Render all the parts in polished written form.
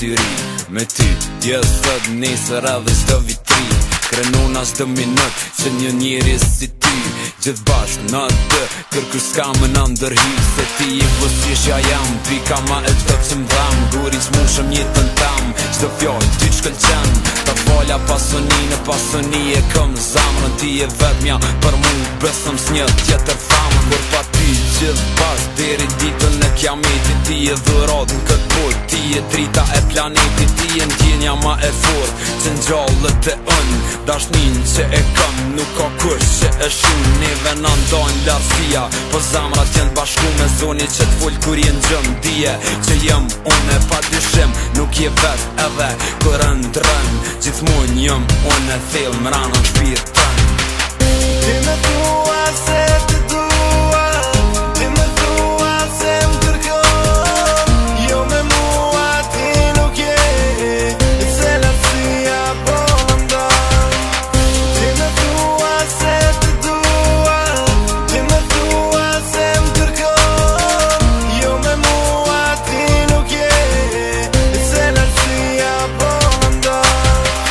syri me ty, djes thët nesër edhe çdo vitri. Krenona çdo minut që një njeri si ty gjithë bashk në të kërkush s'ka më në ndërhy. Se ti i vësishja jam, pika ma e të që m'dham. Guri s'mushëm jetën tam, çdo fjallë ty t'shkëlqen. Ta falja pasoni e këm zamrën. Ti e vetmja për mu, besëm s'një tjetër famën. Kur pa ty gjithë bashk deri ditën e kiametit. Ti e dhurat në këtë botë, ti e drita e planetit. Ti e ndjenja ma e fort që n'gjallët e ën. Dashnin që e kam, nuk ka kush që e shun. Neve në ndojnë larsia, po zamrat jenë bashku me zoni që t'full kur jenë gjëm. Dije që jem une pa dyshim, nuk je vet edhe kur ndrën. Gjithmon jem une thell mrana në shpirtën. Ti me thua se të dua, ti me thua se m'kërkon. Jo me mua ti nuk je, se lartësia po m'ndon. Ti me thua se të dua, ti me thua se m'kërkon. Jo me mua ti nuk je, se lartësia po m'ndon.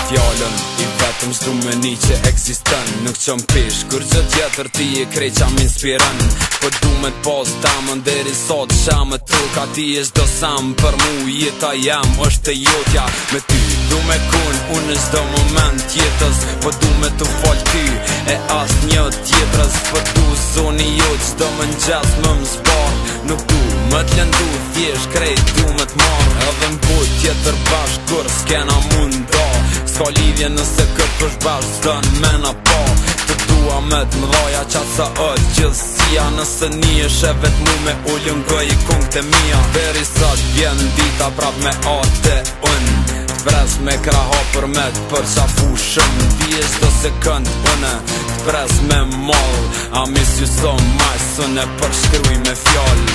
Fjallën i vetëm s'du me një që eksistën. Nuk qëm pesh, kur gjë tjetër ti e krej qa m'inspiren. Po du me t'pas damën deri sot shamë truka. Ti e shdo sam për mu jeta jam është e jotja. Me ty du me kun unë shdo moment jetës. Po du me t'u fal ty e as një tjetrës. Po du zoni jot shdo më n'gjas më m'zbar. Nuk du më t'lëndu thjesht krejt du me t'mar. Edhe m'but tjetër bashk kur s'kena munda. S'ka lidhje nëse këtë pësh bashk s'dën mena pa. Të dua me t'mdhaja qatë sa është gjithësia. Nëse një e vet mu me ullën gëj i kung të mija. Deri sot vjen dita prap me ate unë. T'pres me kraha për me t'për qafu shumë. Dije shdo sekund une t'pres me mall. I miss you so much, sune përshkruj me fjall.